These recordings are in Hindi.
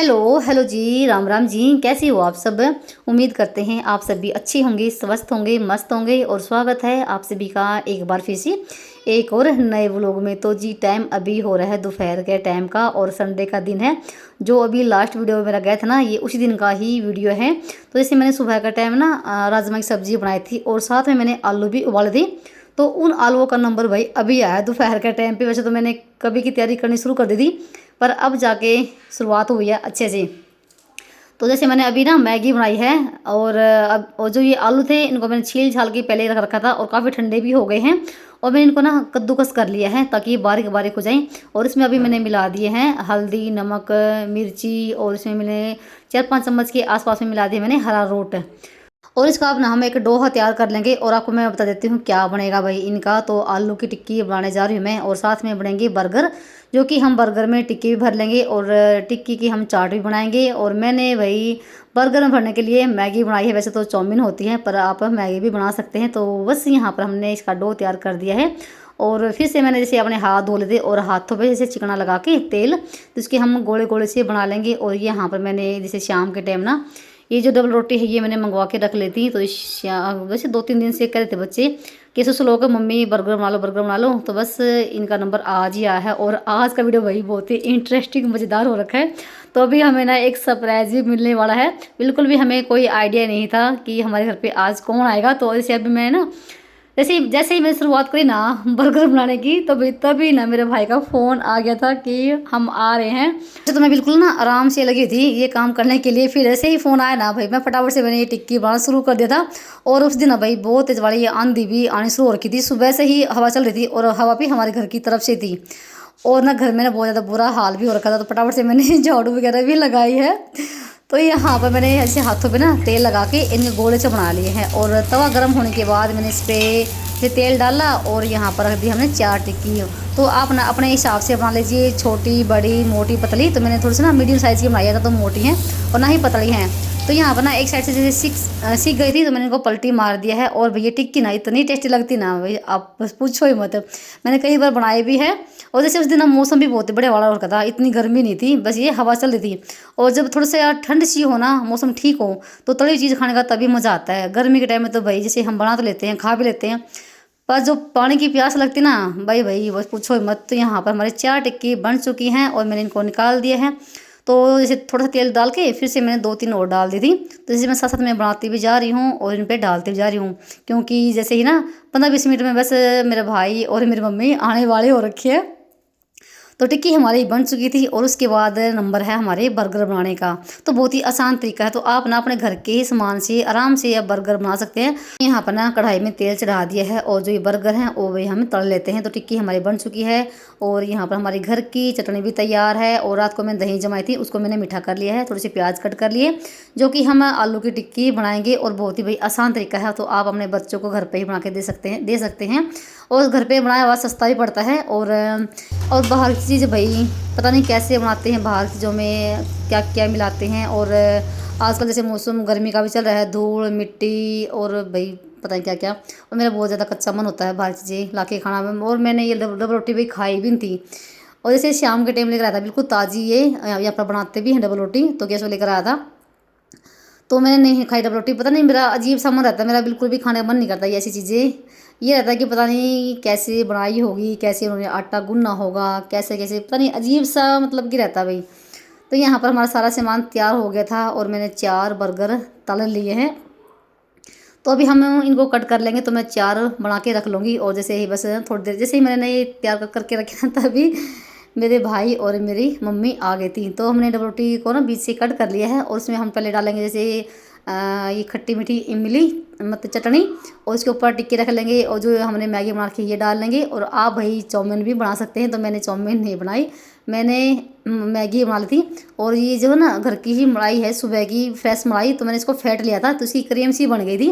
हेलो हेलो जी, राम राम जी। कैसी हो आप सब? उम्मीद करते हैं आप सभी अच्छे होंगे, स्वस्थ होंगे, मस्त होंगे। और स्वागत है आप सभी का एक बार फिर से एक और नए व्लॉग में। तो जी टाइम अभी हो रहा है दोपहर के टाइम का और संडे का दिन है। जो अभी लास्ट वीडियो मेरा गया था ना, ये उसी दिन का ही वीडियो है। तो जैसे मैंने सुबह का टाइम ना राजमा की सब्जी बनाई थी और साथ में मैंने आलू भी उबाले थे। तो उन आलूओं का नंबर भाई अभी आया दोपहर के टाइम पे। वैसे तो मैंने कभी की तैयारी करनी शुरू कर दी थी, पर अब जाके शुरुआत हुई है अच्छे से। तो जैसे मैंने अभी ना मैगी बनाई है और अब और जो ये आलू थे इनको मैंने छील छाल के पहले रख रखा था और काफ़ी ठंडे भी हो गए हैं। और मैंने इनको ना कद्दूकस कर लिया है ताकि ये बारीक बारीक हो जाएं। और इसमें अभी मैंने मिला दिए हैं हल्दी, नमक, मिर्ची, और इसमें मैंने 4-5 चम्मच के आसपास में मिला दिया मैंने हरा रोट। और इसका अब ना हम एक डोहा तैयार कर लेंगे और आपको मैं बता देती हूँ क्या बनेगा भाई इनका। तो आलू की टिक्की बनाने जा रही हूँ मैं और साथ में बनेंगे बर्गर, जो कि हम बर्गर में टिक्की भी भर लेंगे और टिक्की की हम चाट भी बनाएंगे। और मैंने भाई बर्गर में भरने के लिए मैगी बनाई है। वैसे तो चाउमीन होती है पर आप मैगी भी बना सकते हैं। तो बस यहाँ पर हमने इसका डो तैयार कर दिया है। और फिर से मैंने जैसे अपने हाथ धो लेते और हाथों पे जैसे चिकना लगा के तेल, तो इसके हम गोले गोले से बना लेंगे। और यहाँ पर मैंने जैसे शाम के टाइम ना ये जो डबल रोटी है ये मैंने मंगवा के रख लेती। तो वैसे 2-3 दिन से कह रहे थे बच्चे कि सुसलो के मम्मी बर्गर बना लो बर्गर बना लो। तो बस इनका नंबर आज ही आया है और आज का वीडियो भाई बहुत ही इंटरेस्टिंग मज़ेदार हो रखा है। तो अभी हमें ना एक सरप्राइज भी मिलने वाला है। बिल्कुल भी हमें कोई आइडिया नहीं था कि हमारे घर पे आज कौन आएगा। तो ऐसे अभी मैं ना जैसे ही मैंने शुरुआत करी ना बर्गर बनाने की, तभी ना मेरे भाई का फ़ोन आ गया था कि हम आ रहे हैं। तो मैं बिल्कुल ना आराम से लगी थी ये काम करने के लिए। फिर ऐसे ही फ़ोन आया ना भाई, मैं फटाफट से मैंने ये टिक्की बनाना शुरू कर दिया था। और उस दिन ना भाई बहुत तेज वाली ये आंधी भी आनी शुरू हो रखी थी। सुबह से ही हवा चल रही थी और हवा भी हमारे घर की तरफ से थी। और ना घर में ना बहुत ज़्यादा बुरा हाल भी हो रखा था। तो फटाफट से मैंने झाड़ू वगैरह भी लगाई है। तो यहाँ पर मैंने ऐसे हाथों पे ना तेल लगा के इनके गोले से बना लिए हैं। और तवा गर्म होने के बाद मैंने इस पर तेल डाला और यहाँ पर रख दी हमने 4 टिक्की। तो आप ना अपने हिसाब से बना लीजिए, छोटी, बड़ी, मोटी, पतली। तो मैंने थोड़ी सी ना मीडियम साइज़ की बनाई है, तो मोटी हैं और ना ही पतली हैं। तो यहाँ पर ना एक साइड से जैसे सीख गई थी तो मैंने इनको पलटी मार दिया है। और भैया टिक्की ना इतनी टेस्टी लगती ना भाई, आप बस पूछो ही मत। मैंने कई बार बनाई भी है। और जैसे उस दिन ना मौसम भी बहुत बढ़िया वाला हो रखा था, इतनी गर्मी नहीं थी, बस ये हवा चल रही थी। और जब थोड़ा सा यार ठंड सी हो ना, मौसम ठीक हो, तो तली हुई चीज़ खाने का तभी मज़ा आता है। गर्मी के टाइम में तो भाई जैसे हम बना तो लेते हैं, खा भी लेते हैं, पर जो पानी की प्यास लगती ना भाई भाई बस पूछो ही मत। तो यहाँ पर हमारे 4 टिक्की बन चुकी हैं और मैंने इनको निकाल दिए हैं। तो जैसे थोड़ा सा तेल डाल के फिर से मैंने 2-3 और डाल दी थी। तो जैसे मैं साथ साथ में बनाती भी जा रही हूँ और इन पर डालती भी जा रही हूँ, क्योंकि जैसे ही ना 15-20 मिनट में बस मेरे भाई और मेरी मम्मी आने वाले हो रखे हैं। तो टिक्की हमारी बन चुकी थी और उसके बाद नंबर है हमारे बर्गर बनाने का। तो बहुत ही आसान तरीका है। तो आप ना अपने घर के ही सामान से आराम से आप बर्गर बना सकते हैं। यहाँ पर ना कढ़ाई में तेल चढ़ा दिया है और जो ये बर्गर हैं वो वही हम तल लेते हैं। तो टिक्की हमारी बन चुकी है और यहाँ पर हमारी घर की चटनी भी तैयार है। और रात को मैं दही जमाई थी, उसको मैंने मीठा कर लिया है, थोड़ी सी प्याज कट कर लिए, जो कि हम आलू की टिक्की बनाएंगे। और बहुत ही भाई आसान तरीका है। तो आप अपने बच्चों को घर पर ही बना के दे सकते हैं। और घर पे बनाया हुआ सस्ता भी पड़ता है। और बाहर की चीज़ भाई पता नहीं कैसे बनाते हैं, बाहर की चीज़ों में क्या क्या मिलाते हैं। और आजकल जैसे मौसम गर्मी का भी चल रहा है, धूल मिट्टी और भाई पता नहीं क्या क्या। और मेरा बहुत ज़्यादा कच्चा मन होता है बाहर चीज़ें ला के खाना में। और मैंने ये डबल रोटी भी खाई भी नहीं थी। और जैसे शाम के टाइम लेकर आया था बिल्कुल ताज़ी, ये यहाँ पर बनाते भी हैं डबल रोटी, तो गैस लेकर आया था। तो मैंने नहीं खाई डबल रोटी। पता नहीं मेरा अजीब सा मन रहता है, मेरा बिल्कुल भी खाने का मन नहीं करता ये ऐसी चीज़ें। ये रहता है कि पता नहीं कैसे बनाई होगी, कैसे उन्होंने आटा गूंना होगा, कैसे कैसे पता नहीं अजीब सा मतलब कि रहता है भाई। तो यहाँ पर हमारा सारा सामान तैयार हो गया था और मैंने 4 बर्गर तल लिए हैं। तो अभी हम इनको कट कर लेंगे। तो मैं 4 बना के रख लूँगी। और जैसे ही बस थोड़ी देर जैसे ही मैंने ये तैयार करके रखे तभी मेरे भाई और मेरी मम्मी आ गई थी। तो हमने डबल रोटी को ना बीच से कट कर लिया है और उसमें हम पहले डालेंगे जैसे ये खट्टी मीठी इमली मतलब चटनी, और उसके ऊपर टिक्की रख लेंगे। और जो हमने मैगी बना रखी ये डाल लेंगे। और आप भाई चाउमीन भी बना सकते हैं। तो मैंने चाउमीन नहीं बनाई, मैंने मैगी बना ली थी। और ये जो है ना घर की ही मलाई है, सुबह की फ्रेश मलाई, तो मैंने इसको फेंट लिया था तो इसकी क्रीम सी बन गई थी।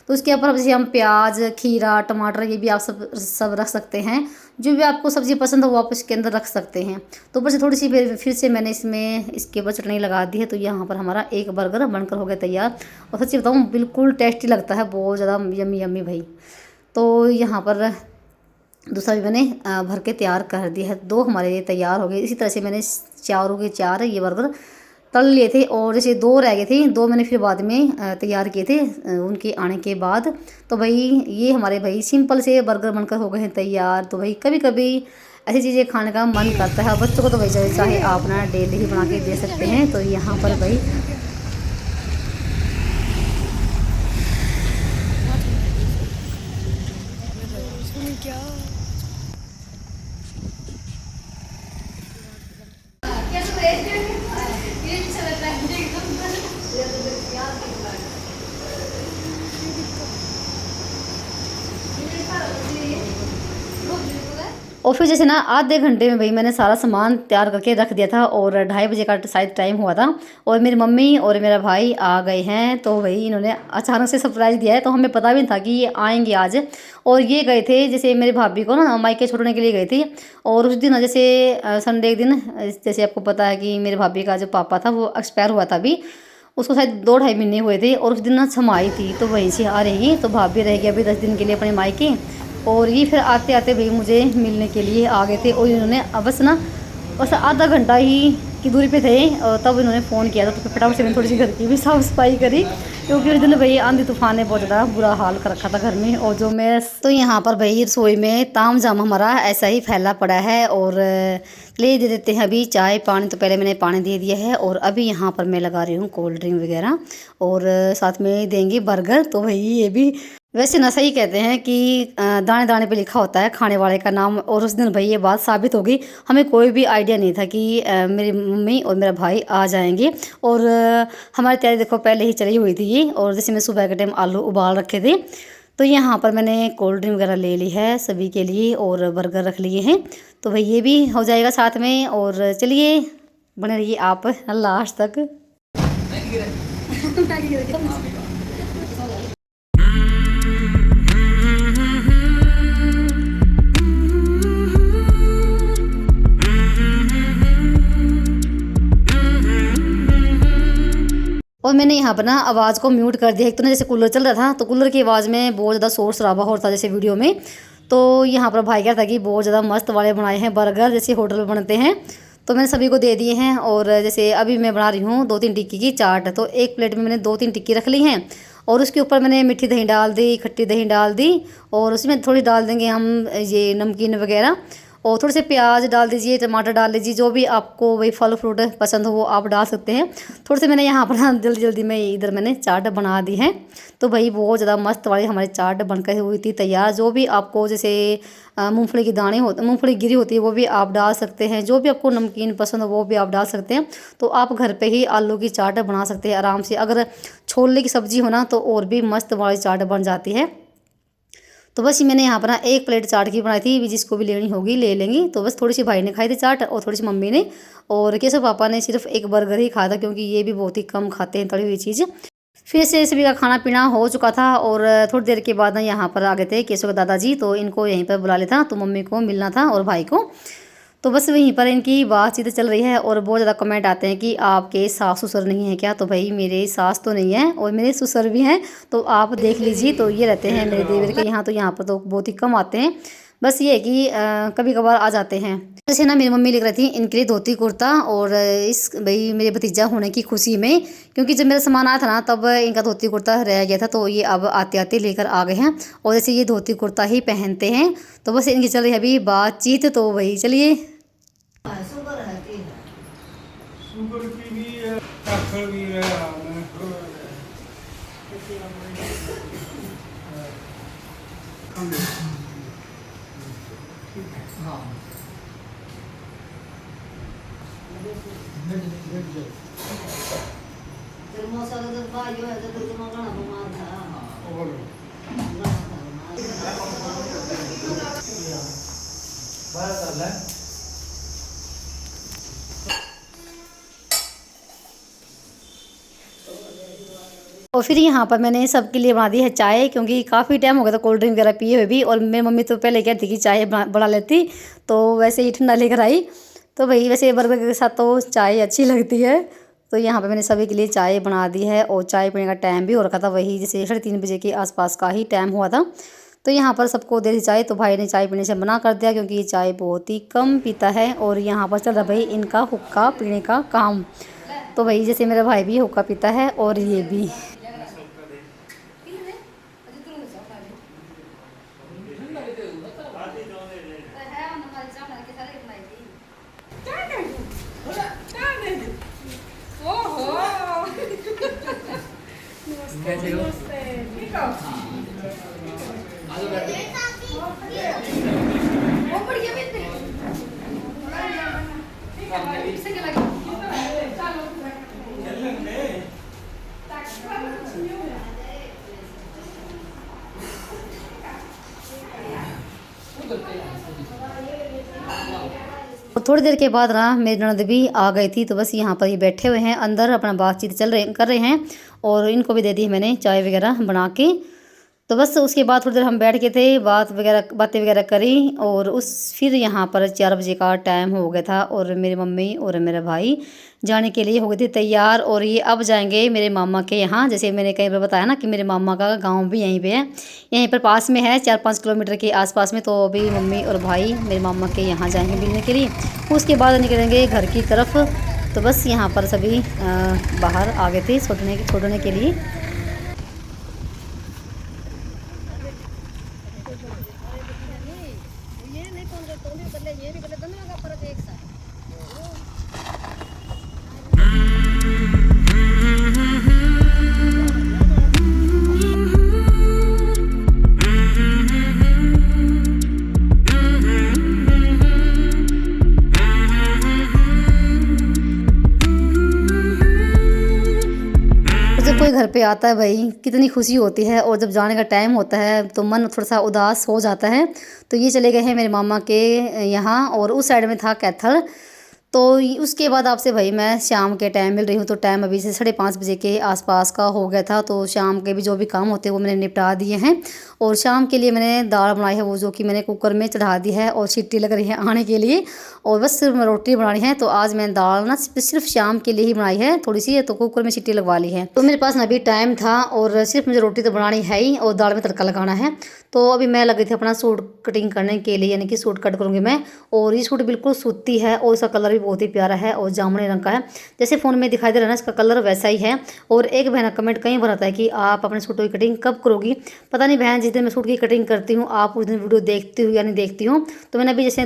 तो उसके ऊपर जैसे हम प्याज, खीरा, टमाटर ये भी आप सब रख सकते हैं। जो भी आपको सब्ज़ी पसंद हो वो आप इसके अंदर रख सकते हैं। तो ऊपर से थोड़ी सी फिर से मैंने इसमें इसके ऊपर चटनी लगा दी है। तो यहाँ पर हमारा एक बर्गर बनकर हो गया तैयार। और सच्ची बताऊँ बिल्कुल टेस्टी लगता है, बहुत ज़्यादा यम्मी यम्मी भाई। तो यहाँ पर दूसरा भी मैंने भर के तैयार कर दिया है। 2 हमारे ये तैयार हो गए। इसी तरह से मैंने 4 के 4 ये बर्गर तल लिए थे और जैसे 2 रह गए थे, 2 मैंने फिर बाद में तैयार किए थे उनके आने के बाद। तो भाई ये हमारे भाई सिंपल से बर्गर बनकर हो गए हैं तैयार। तो भाई कभी कभी ऐसी चीज़ें खाने का मन करता है। बच्चों को तो भाई चाहे आप ना डेली ही बना के दे सकते हैं। तो यहाँ पर भाई और फिर जैसे ना आधे घंटे में भाई मैंने सारा सामान तैयार करके रख दिया था और 2:30 बजे का शायद टाइम हुआ था और मेरी मम्मी और मेरा भाई आ गए हैं। तो भाई इन्होंने अचानक से सरप्राइज़ दिया है, तो हमें पता भी नहीं था कि ये आएंगे आज। और ये गए थे जैसे मेरी भाभी को ना मायके छोड़ने के लिए गई थी। और उस दिन जैसे संडे के दिन जैसे आपको पता है कि मेरे भाभी का जो पापा था वो एक्सपायर हुआ था अभी, उसको शायद 2-2.5 महीने हुए थे। और उस दिन ना छमाई थी तो वहीं से आ रही, तो भाभी रह गई अभी 10 दिन के लिए अपने मायके। और ये फिर आते आते भाई मुझे मिलने के लिए आ गए थे। और इन्होंने बस ना बस आधा घंटा ही की दूरी पे थे और तब इन्होंने फ़ोन किया था। तो फिर फटाफट से मैंने थोड़ी सी घर की भी साफ़ सफाई करी, क्योंकि उस दिन भाई आंधी तूफान ने बहुत ज़्यादा बुरा हाल कर रखा था घर में। और जो मैं तो यहाँ पर भाई रसोई में ताम झाम हमारा ऐसा ही फैला पड़ा है। और ले दे देते हैं अभी चाय पानी। तो पहले मैंने पानी दे दिया है और अभी यहाँ पर मैं लगा रही हूँ कोल्ड ड्रिंक वगैरह और साथ में देंगे बर्गर। तो भाई ये भी वैसे ना सही कहते हैं कि दाने दाने पे लिखा होता है खाने वाले का नाम। और उस दिन भाई ये बात साबित हो गई। हमें कोई भी आइडिया नहीं था कि मेरी मम्मी और मेरा भाई आ जाएंगे। और हमारी तैयारी देखो पहले ही चली हुई थी ये। और जैसे मैं सुबह के टाइम आलू उबाल रखे थे, तो यहाँ पर मैंने कोल्ड ड्रिंक वगैरह ले ली है सभी के लिए और बर्गर रख लिए हैं। तो भाई ये भी हो जाएगा साथ में। और चलिए बने रहिए आप लास्ट तक। और मैंने यहाँ पर ना आवाज़ को म्यूट कर दिया। एक तो ना जैसे कूलर चल रहा था तो कूलर की आवाज़ में बहुत ज़्यादा शोर शराबा हो रहा था जैसे वीडियो में। तो यहाँ पर भाई क्या था कि बहुत ज़्यादा मस्त वाले बनाए हैं बर्गर जैसे होटल में बनते हैं। तो मैंने सभी को दे दिए हैं। और जैसे अभी मैं बना रही हूँ 2-3 टिक्की की चाट। तो एक प्लेट में मैंने 2-3 टिक्की रख ली हैं और उसके ऊपर मैंने मीठी दही डाल दी, खट्टी दही डाल दी। और उसमें थोड़ी डाल देंगे हम ये नमकीन वगैरह और थोड़े से प्याज डाल दीजिए, टमाटर डाल दीजिए, जो भी आपको वही फल फ्रूट पसंद हो वो आप डाल सकते हैं। थोड़े से मैंने यहाँ पर जल्दी जल्दी में इधर मैंने चाट बना दी है। तो भाई बहुत ज़्यादा मस्त वाली हमारी चाट बनकर हुई थी तैयार। जो भी आपको जैसे मूंगफली की दाने होते, मूंगफली गिरी होती है वो भी आप डाल सकते हैं, जो भी आपको नमकीन पसंद हो वो भी आप डाल सकते हैं। तो आप घर पे ही आलू की चाट बना सकते हैं आराम से। अगर छोले की सब्ज़ी हो ना तो और भी मस्त वाली चाट बन जाती है। तो बस मैंने यहाँ पर ना 1 प्लेट चाट की बनाई थी, जिसको भी लेनी होगी ले लेंगी। तो बस थोड़ी सी भाई ने खाई थी चाट और थोड़ी सी मम्मी ने। और केशव पापा ने सिर्फ 1 बर्गर ही खाया था, क्योंकि ये भी बहुत ही कम खाते हैं तली हुई चीज़। फिर से सभी का खाना पीना हो चुका था और थोड़ी देर के बाद ना यहाँ पर आ गए थे केशव के दादाजी। तो इनको यहीं पर बुला लिया था, तो मम्मी को मिलना था और भाई को। तो बस वहीं पर इनकी बातचीत चल रही है। और बहुत ज़्यादा कमेंट आते हैं कि आपके सास ससुर नहीं है क्या। तो भाई मेरे सास तो नहीं है और मेरे ससुर भी हैं, तो आप देख लीजिए। तो ये रहते हैं मेरे देवर के यहाँ। तो यहाँ पर तो बहुत ही कम आते हैं, बस ये है कि कभी कभार आ जाते हैं। जैसे ना मेरी मम्मी लिख रही थी इनके लिए धोती कुर्ता, और इस भाई मेरे भतीजा होने की खुशी में, क्योंकि जब मेरा सामान आया था ना तब इनका धोती कुर्ता रह गया था। तो ये अब आते आते लेकर आ गए हैं और जैसे ये धोती कुर्ता ही पहनते हैं। तो बस इनकी चल रही है अभी बातचीत। तो वही चलिए शुगर की भी है, शक्कर भी है। और फिर यहाँ पर मैंने सबके लिए बना दी है चाय, क्योंकि काफ़ी टाइम हो गया था कोल्ड ड्रिंक वगैरह पिए हुए भी। और मेरी मम्मी तो पहले कहती कि चाय बना लेती, तो वैसे ही ठंडा लेकर आई। तो भाई वैसे बर्गर के साथ तो चाय अच्छी लगती है। तो यहाँ पे मैंने सभी के लिए चाय बना दी है और चाय पीने का टाइम भी हो रखा था, वही जैसे 3:30 बजे के आसपास का ही टाइम हुआ था। तो यहाँ पर सबको दे दी चाय। तो भाई ने चाय पीने से मना कर दिया, क्योंकि ये चाय बहुत ही कम पीता है। और यहाँ पर चल रहा भाई इनका हुक्का पीने का काम। तो वही जैसे मेरा भाई भी हुक्का पीता है और ये भी। कैसे हो? और थोड़ी देर के बाद ना मेरी ननद भी आ गई थी, तो बस यहाँ पर ये बैठे हुए हैं अंदर, अपना बातचीत कर रहे हैं। और इनको भी दे दी मैंने चाय वगैरह बना के। तो बस उसके बाद थोड़ी देर हम बैठ गए थे, बातें वगैरह करी। और फिर यहाँ पर 4 बजे का टाइम हो गया था और मेरी मम्मी और मेरा भाई जाने के लिए हो गए थे तैयार। और ये अब जाएंगे मेरे मामा के यहाँ। जैसे मैंने कई बार बताया ना कि मेरे मामा का गांव भी यहीं पे है, यहीं पर पास में है, 4-5 किलोमीटर के आसपास में। तो अभी मम्मी और भाई मेरे मामा के यहाँ जाएंगे मिलने के लिए। उसके बाद निकलेंगे घर की तरफ। तो बस यहाँ पर सभी बाहर आ गए थे छोड़ने के लिए। जब कोई घर पे आता है भाई कितनी खुशी होती है, और जब जाने का टाइम होता है तो मन थोड़ा सा उदास हो जाता है। तो ये चले गए हैं मेरे मामा के यहाँ, और उस साइड में था कैथल। तो उसके बाद आपसे भाई मैं शाम के टाइम मिल रही हूँ। तो टाइम अभी से 5:30 बजे के आसपास का हो गया था। तो शाम के भी जो भी काम होते हैं वो मैंने निपटा दिए हैं। और शाम के लिए मैंने दाल बनाई है, वो जो कि मैंने कुकर में चढ़ा दी है और सीटी लग रही है आने के लिए। और बस सिर्फ रोटी बनानी है। तो आज मैंने दाल ना सिर्फ शाम के लिए ही बनाई है, थोड़ी सी, तो कुकर में सीटी लगवा ली है। तो मेरे पास ना अभी टाइम था और सिर्फ मुझे रोटी तो बनानी है ही और दाल में तड़का लगाना है। तो अभी मैं लगी थी अपना सूट कटिंग करने के लिए, यानी कि सूट कट करूँगी मैं। और ये सूट बिल्कुल सूती है और इसका कलर भी बहुत ही प्यारा है और जामुनी रंग का है, जैसे फ़ोन में दिखाई दे रहा है ना, इसका कलर वैसा ही है। और एक बहन कमेंट कहीं पर आता है कि आप अपने सूटों की कटिंग कब करोगी। पता नहीं बहन, जिस दिन मैं सूट की कटिंग करती हूँ आप उस दिन वीडियो देखती हूँ या नहीं देखती हूँ। तो मैंने अभी जैसे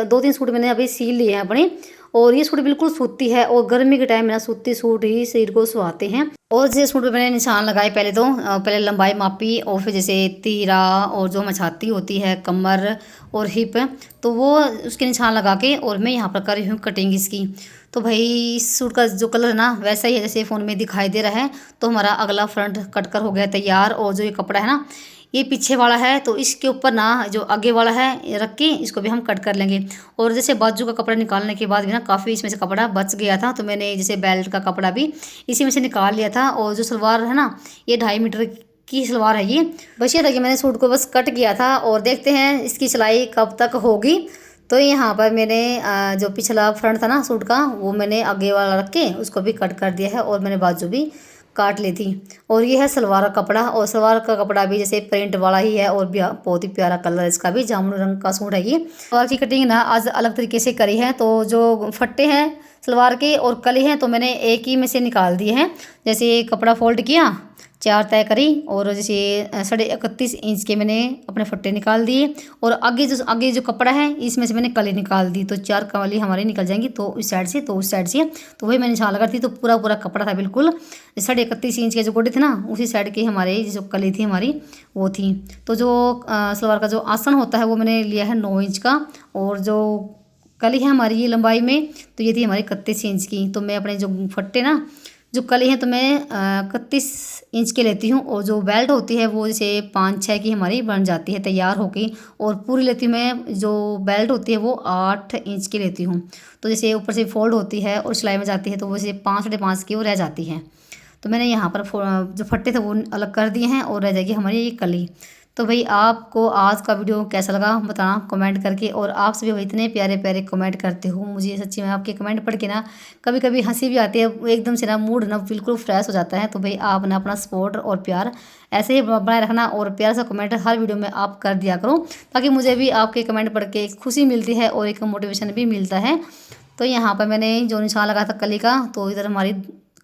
2-3 सूट मैंने अभी सील लिए हैं अपने। और ये सूट बिल्कुल सूती है और गर्मी के टाइम में ना सूती सूट ही शरीर को सुहाते हैं। और जैसे सूट पे मैंने निशान लगाए, पहले लंबाई मापी, और फिर जैसे तीरा और जो हमारी छाती होती है, कमर और हिप, तो वो उसके निशान लगा के और मैं यहाँ पर कर रही हूँ कटिंग इसकी। तो भाई इस सूट का जो कलर है ना वैसा ही है जैसे फ़ोन में दिखाई दे रहा है। तो हमारा अगला फ्रंट कट कर हो गया तैयार। और जो ये कपड़ा है ना ये पीछे वाला है, तो इसके ऊपर ना जो आगे वाला है ये रख के इसको भी हम कट कर लेंगे। और जैसे बाजू का कपड़ा निकालने के बाद भी ना काफ़ी इसमें से कपड़ा बच गया था, तो मैंने जैसे बेल्ट का कपड़ा भी इसी में से निकाल लिया था। और जो सलवार है ना ये 2.5 मीटर की सलवार है ये। बस ये था कि मैंने सूट को बस कट किया था और देखते हैं इसकी सिलाई कब तक होगी। तो यहाँ पर मैंने जो पिछला फ्रंट था ना सूट का वो मैंने आगे वाला रख के उसको भी कट कर दिया है और मैंने बाजू भी काट ली थी। और ये है सलवार का कपड़ा, और सलवार का कपड़ा भी जैसे प्रिंट वाला ही है और बहुत ही प्यारा कलर इसका भी, जामुनी रंग का सूट है ये। सलवार की कटिंग ना आज अलग तरीके से करी है। तो जो फट्टे हैं सलवार के और कली हैं तो मैंने एक ही में से निकाल दिए हैं। जैसे कपड़ा फोल्ड किया, 4 तय करी, और जैसे 31.5 इंच के मैंने अपने फट्टे निकाल दिए। और आगे जो कपड़ा है इसमें से मैंने कली निकाल दी, तो 4 कली हमारी निकल जाएंगी, तो इस साइड से तो उस साइड से। तो वही मैंने निशान लगा दी। तो पूरा कपड़ा था बिल्कुल 31.5 इंच के जो गोटे थे ना उसी साइड की हमारी जो कली थी हमारी वो थी। तो जो सलवार का जो आसन होता है वो मैंने लिया है 9 इंच का, और जो कली है हमारी ये लंबाई में तो ये थी हमारी 31 इंच की। तो मैं अपने जो फट्टे ना जो कली हैं तो मैं 31 इंच के लेती हूँ, और जो बेल्ट होती है वो जैसे 5-6 की हमारी बन जाती है तैयार होके। और पूरी लेती हूँ मैं, जो बेल्ट होती है वो 8 इंच की लेती हूँ। तो जैसे ऊपर से फोल्ड होती है और सिलाई में जाती है तो वो जैसे 5-5.5 की वो रह जाती है। तो मैंने यहाँ पर जो फट्टे थे वो अलग कर दिए हैं और रह जाएगी हमारी ये कली। तो भाई आपको आज का वीडियो कैसा लगा बताना कमेंट करके। और आप सभी भाई इतने प्यारे प्यारे कमेंट करते हो, मुझे सच्ची में आपके कमेंट पढ़ के ना कभी कभी हंसी भी आती है, एकदम से ना मूड ना बिल्कुल फ्रेश हो जाता है। तो भाई आप ना अपना सपोर्ट और प्यार ऐसे ही बनाए रखना, और प्यार सा कमेंट हर वीडियो में आप कर दिया करो, ताकि मुझे भी आपके कमेंट पढ़ के एक खुशी मिलती है और एक मोटिवेशन भी मिलता है। तो यहाँ पर मैंने जो निशान लगाया था कली का, तो इधर हमारी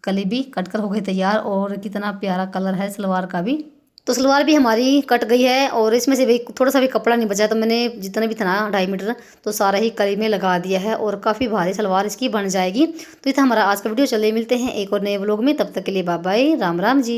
कली भी कट कर हो गई तैयार। और कितना प्यारा कलर है सलवार का भी। तो सलवार भी हमारी कट गई है और इसमें से भी थोड़ा सा भी कपड़ा नहीं बचा, तो मैंने जितना भी था ना 2.5 मीटर तो सारा ही कली में लगा दिया है और काफ़ी भारी सलवार इसकी बन जाएगी। तो इतना हमारा आज का वीडियो। चलिए मिलते हैं एक और नए व्लॉग में, तब तक के लिए बाय बाय, राम राम जी।